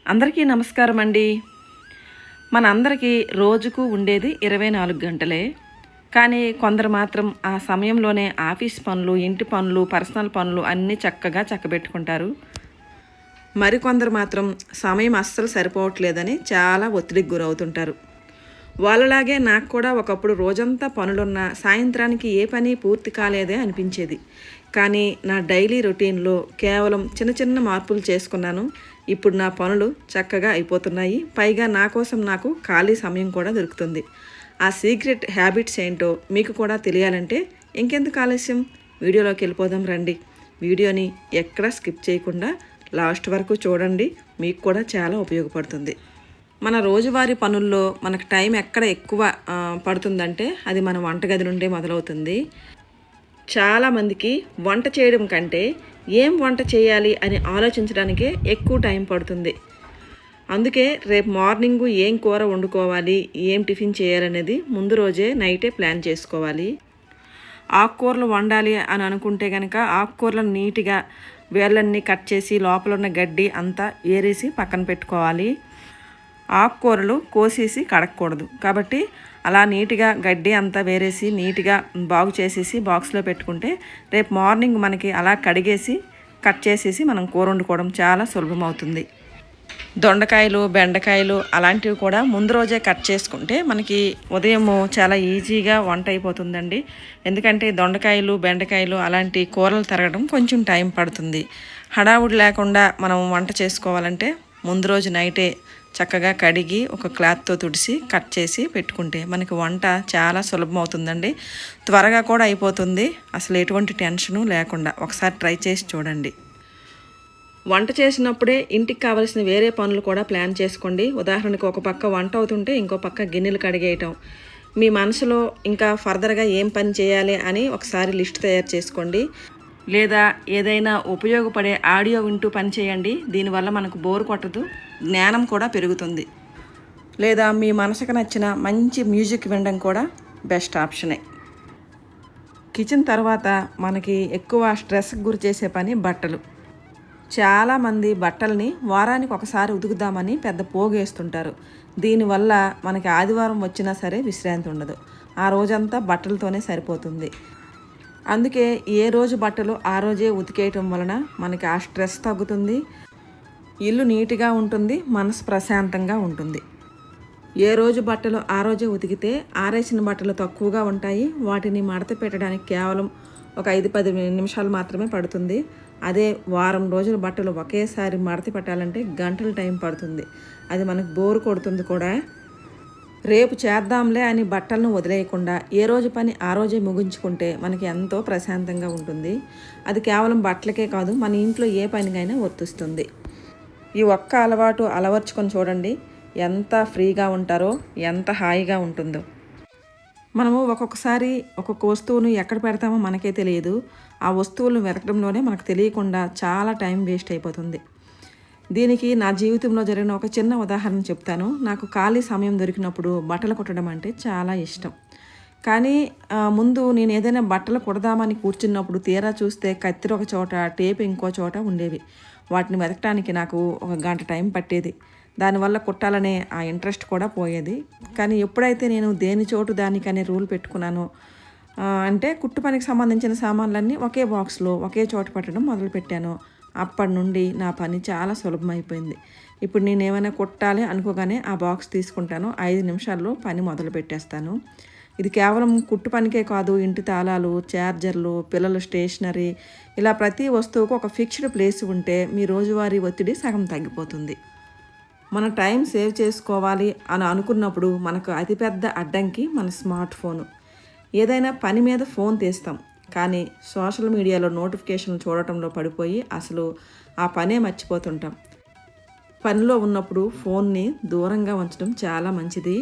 అందరికీ నమస్కారం అండి. మనందరికీ రోజుకు ఉండేది 24 గంటలే. కానీ కొందరు మాత్రం ఆ సమయంలోనే ఆఫీస్ పనులు, ఇంటి పనులు, పర్సనల్ పనులు అన్నీ చక్కగా చక్కబెట్టుకుంటారు. మరికొందరు మాత్రం సమయం అస్సలు సరిపోవట్లేదని చాలా ఒత్తిడికి గురవుతుంటారు. వాళ్ళలాగే నాకు కూడా ఒకప్పుడు రోజంతా పనులున్నా సాయంత్రానికి ఏ పని పూర్తి కాలేదే అనిపించేది. కానీ నా డైలీ రొటీన్లో కేవలం చిన్న చిన్న మార్పులు చేసుకున్నాను. ఇప్పుడు నా పనులు చక్కగా అయిపోతున్నాయి. పైగా నా కోసం నాకు ఖాళీ సమయం కూడా దొరుకుతుంది. ఆ సీక్రెట్ హ్యాబిట్స్ ఏంటో మీకు కూడా తెలియాలంటే ఇంకెందుకు ఆలస్యం, వీడియోలోకి వెళ్ళిపోదాం రండి. వీడియోని ఎక్కడా స్కిప్ చేయకుండా లాస్ట్ వరకు చూడండి, మీకు కూడా చాలా ఉపయోగపడుతుంది. మన రోజువారీ పనుల్లో మనకు టైం ఎక్కడ ఎక్కువ పడుతుందంటే అది మన వంటగది నుండే మొదలవుతుంది. చాలామందికి వంట చేయడం కంటే ఏం వంట చేయాలి అని ఆలోచించడానికే ఎక్కువ టైం పడుతుంది. అందుకే రేపు మార్నింగు ఏం కూర వండుకోవాలి, ఏం టిఫిన్ చేయాలనేది ముందు రోజే నైటే ప్లాన్ చేసుకోవాలి. ఆకుకూరలు వండాలి అని అనుకుంటే కనుక ఆకుకూరలను నీట్గా వేళ్ళన్నీ కట్ చేసి లోపల ఉన్న గడ్డి అంతా ఏరేసి పక్కన పెట్టుకోవాలి. ఆకుకూరలు కోసేసి కడగకూడదు కాబట్టి అలా నీట్గా గడ్డి అంతా వేరేసి నీట్గా బాగు చేసేసి బాక్స్లో పెట్టుకుంటే రేపు మార్నింగ్ మనకి అలా కడిగేసి కట్ చేసేసి మనం కూర వండుకోవడం చాలా సులభం అవుతుంది. దొండకాయలు, బెండకాయలు అలాంటివి కూడా ముందు రోజే కట్ చేసుకుంటే మనకి ఉదయం చాలా ఈజీగా వంట అయిపోతుందండి. ఎందుకంటే దొండకాయలు, బెండకాయలు అలాంటి కూరలు తరగడం కొంచెం టైం పడుతుంది. హడావుడి లేకుండా మనం వంట చేసుకోవాలంటే ముందు రోజు నైటే చక్కగా కడిగి ఒక క్లాత్తో తుడిసి కట్ చేసి పెట్టుకుంటే మనకి వంట చాలా సులభం అవుతుందండి. త్వరగా కూడా అయిపోతుంది, అసలు ఎటువంటి టెన్షను లేకుండా. ఒకసారి ట్రై చేసి చూడండి. వంట చేసినప్పుడే ఇంటికి కావాల్సిన వేరే పనులు కూడా ప్లాన్ చేసుకోండి. ఉదాహరణకు ఒక పక్క వంట అవుతుంటే ఇంకో పక్క గిన్నెలు కడిగేయటం. మీ మనసులో ఇంకా ఫర్దర్గా ఏం పని చేయాలి అని ఒకసారి లిస్ట్ తయారు చేసుకోండి. లేదా ఏదైనా ఉపయోగపడే ఆడియో వింటూ పని చేయండి. దీనివల్ల మనకు బోర్ కొట్టదు, జ్ఞానం కూడా పెరుగుతుంది. లేదా మీ మనసుకు నచ్చిన మంచి మ్యూజిక్ వినడం కూడా బెస్ట్ ఆప్షనే. కిచెన్ తర్వాత మనకి ఎక్కువ స్ట్రెస్కి గురి చేసే పని బట్టలు. చాలామంది బట్టల్ని వారానికి ఒకసారి ఉతుకుదామని పెద్ద పోగేస్తుంటారు. దీనివల్ల మనకి ఆదివారం వచ్చినా సరే విశ్రాంతి ఉండదు. ఆ రోజంతా బట్టలతోనే సరిపోతుంది. అందుకే ఏ రోజు బట్టలు ఆ రోజే ఉతికేయటం వలన మనకి ఆ స్ట్రెస్ తగ్గుతుంది, ఇల్లు నీట్గా ఉంటుంది, మనసు ప్రశాంతంగా ఉంటుంది. ఏ రోజు బట్టలు ఆ రోజే ఉతికితే ఆరేసిన బట్టలు తక్కువగా ఉంటాయి. వాటిని మడత పెట్టడానికి కేవలం ఒక 5-10 నిమిషాలు మాత్రమే పడుతుంది. అదే వారం రోజుల బట్టలు ఒకేసారి మడత పెట్టాలంటే గంటల టైం పడుతుంది. అది మనకు బోరు కొడుతుంది కూడా. రేపు చేద్దాంలే అని బట్టలను వదిలేయకుండా ఏ రోజు పని ఆ రోజే ముగించుకుంటే మనకి ఎంతో ప్రశాంతంగా ఉంటుంది. అది కేవలం బట్టలకే కాదు, మన ఇంట్లో ఏ పనికైనా వర్తిస్తుంది. ఈ ఒక్క అలవాటు అలవర్చుకొని చూడండి, ఎంత ఫ్రీగా ఉంటారో, ఎంత హాయిగా ఉంటుందో. మనము ఒక్కొక్కసారి ఒక్కొక్క వస్తువును ఎక్కడ పెడతామో మనకే తెలియదు. ఆ వస్తువులను వెతకడంలోనే మనకు తెలియకుండా చాలా టైం వేస్ట్ అయిపోతుంది. దీనికి నా జీవితంలో జరిగిన ఒక చిన్న ఉదాహరణ చెప్తాను. నాకు ఖాళీ సమయం దొరికినప్పుడు బట్టలు కుట్టడం అంటే చాలా ఇష్టం. కానీ ముందు నేను ఏదైనా బట్టలు కుడదామని కూర్చున్నప్పుడు తీరా చూస్తే కత్తిరి ఒక చోట, టేప్ ఇంకో చోట ఉండేవి. వాటిని వెతకడానికి నాకు ఒక గంట టైం పట్టేది. దానివల్ల కుట్టాలనే ఆ ఇంట్రెస్ట్ కూడా పోయేది. కానీ ఎప్పుడైతే నేను దేని చోటు దానికనే రూల్ పెట్టుకున్నానో, అంటే కుట్టు పనికి సంబంధించిన సామాన్లన్నీ ఒకే బాక్స్లో ఒకే చోట పెట్టడం మొదలుపెట్టాను, అప్పటి నుండి నా పని చాలా సులభమైపోయింది. ఇప్పుడు నేను ఏమైనా కుట్టాలి అనుకోగానే ఆ బాక్స్ తీసుకుంటాను, 5 నిమిషాల్లో పని మొదలు పెట్టేస్తాను. ఇది కేవలం కుట్టు పనికే కాదు, ఇంటి తాళాలు, ఛార్జర్లు, పిల్లల స్టేషనరీ, ఇలా ప్రతి వస్తువుకు ఒక ఫిక్స్డ్ ప్లేస్ ఉంటే మీ రోజువారీ ఒత్తిడి సగం తగ్గిపోతుంది. మన టైం సేవ్ చేసుకోవాలి అని అనుకున్నప్పుడు మనకు అతిపెద్ద అడ్డంకి మన స్మార్ట్ ఫోను. ఏదైనా పని మీద ఫోన్ తీస్తాం, కానీ సోషల్ మీడియాలో నోటిఫికేషన్లు చూడటంలో పడిపోయి అసలు ఆ పనే మర్చిపోతుంటాం. పనిలో ఉన్నప్పుడు ఫోన్ని దూరంగా ఉంచడం చాలా మంచిది.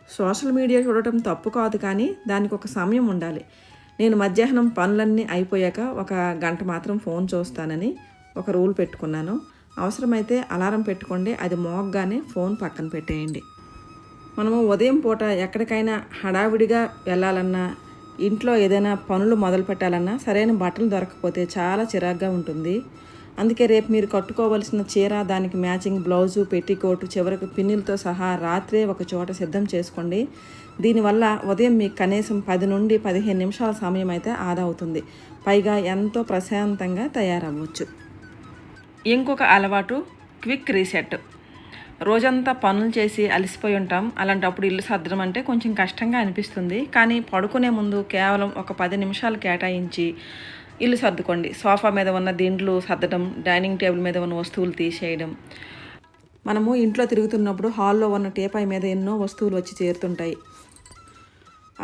సోషల్ మీడియా చూడటం తప్పు కాదు, కానీ దానికి ఒక సమయం ఉండాలి. నేను మధ్యాహ్నం పనులన్నీ అయిపోయాక ఒక గంట మాత్రం ఫోన్ చూస్తానని ఒక రూల్ పెట్టుకున్నాను. అవసరమైతే అలారం పెట్టుకోండి, అది మోగగానే ఫోన్ పక్కన పెట్టేయండి. మనము ఉదయం పూట ఎక్కడికైనా హడావిడిగా వెళ్ళాలన్నా, ఇంట్లో ఏదైనా పనులు మొదలు పెట్టాలన్నా సరైన బట్టలు దొరకకపోతే చాలా చిరాగ్గా ఉంటుంది. అందుకే రేపు మీరు కట్టుకోవలసిన చీర, దానికి మ్యాచింగ్ బ్లౌజు, పెట్టికోటు, చివరకు పిన్నులతో సహా రాత్రే ఒక చోట సిద్ధం చేసుకోండి. దీనివల్ల ఉదయం మీకు కనీసం 10 నుండి 15 నిమిషాల సమయం అయితే ఆదా అవుతుంది. పైగా ఎంతో ప్రశాంతంగా తయారవ్వచ్చు. ఇంకొక అలవాటు క్విక్ రీసెట్. రోజంతా పనులు చేసి అలసిపోయి ఉంటాం. అలాంటప్పుడు ఇల్లు సర్దడం అంటే కొంచెం కష్టంగా అనిపిస్తుంది. కానీ పడుకునే ముందు కేవలం ఒక 10 నిమిషాలు కేటాయించి ఇల్లు సర్దుకోండి. సోఫా మీద ఉన్న దిండ్లు సర్దడం, డైనింగ్ టేబుల్ మీద ఉన్న వస్తువులు తీసేయడం. మనము ఇంట్లో తిరుగుతున్నప్పుడు హాల్లో ఉన్న టీపాయ్ మీద ఎన్నో వస్తువులు వచ్చి చేరుతుంటాయి.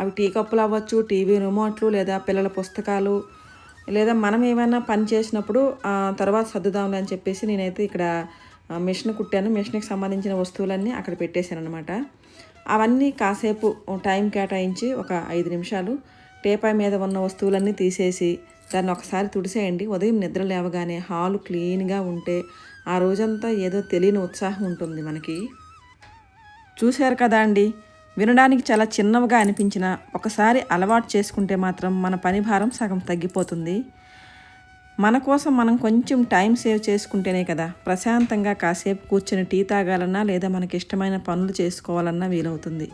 అవి టీ కప్పులు అవ్వచ్చు, టీవీ రిమోట్లు, లేదా పిల్లల పుస్తకాలు, లేదా మనం ఏమైనా పని చేసినప్పుడు తర్వాత సర్దుదాంలే అని చెప్పేసి నేనైతే ఇక్కడ మిషన్ కుట్టాను. మిషన్కి సంబంధించిన వస్తువులన్నీ అక్కడ పెట్టేశాను అనమాట. అవన్నీ కాసేపు టైం కేటాయించి ఒక 5 నిమిషాలు టీపాయ్ మీద ఉన్న వస్తువులన్నీ తీసేసి దాన్ని ఒకసారి తుడిసేయండి. ఉదయం నిద్ర లేవగానే హాలు క్లీన్గా ఉంటే ఆ రోజంతా ఏదో తెలియని ఉత్సాహం ఉంటుంది మనకి. చూశారు కదా అండి, వినడానికి చాలా చిన్నవిగా అనిపించినా ఒకసారి అలవాటు చేసుకుంటే మాత్రం మన పని భారం సగం తగ్గిపోతుంది. మన కోసం మనం కొంచెం టైం సేవ్ చేసుకుంటేనే కదా ప్రశాంతంగా కాసేపు కూర్చొని టీ తాగాలన్నా లేదా మనకి ఇష్టమైన పనులు చేసుకోవాలన్నా వీలవుతుంది.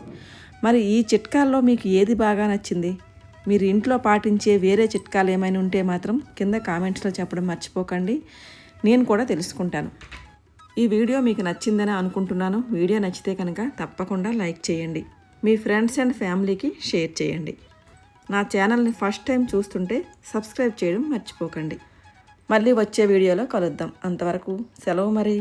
మరి ఈ చిట్కాల్లో మీకు ఏది బాగా నచ్చింది? మీరు ఇంట్లో పాటించే వేరే చిట్కాలు ఏమైనా ఉంటే మాత్రం కింద కామెంట్స్లో చెప్పడం మర్చిపోకండి. నేను కూడా తెలుసుకుంటాను. ఈ వీడియో మీకు నచ్చిందని అనుకుంటున్నాను. వీడియో నచ్చితే కనుక తప్పకుండా లైక్ చేయండి. మీ ఫ్రెండ్స్ అండ్ ఫ్యామిలీకి షేర్ చేయండి. నా ఛానల్ని ఫస్ట్ టైం చూస్తుంటే సబ్స్క్రైబ్ చేయడం మర్చిపోకండి. మళ్ళీ వచ్చే వీడియోలో కలుద్దాం. అంతవరకు సెలవు మరి.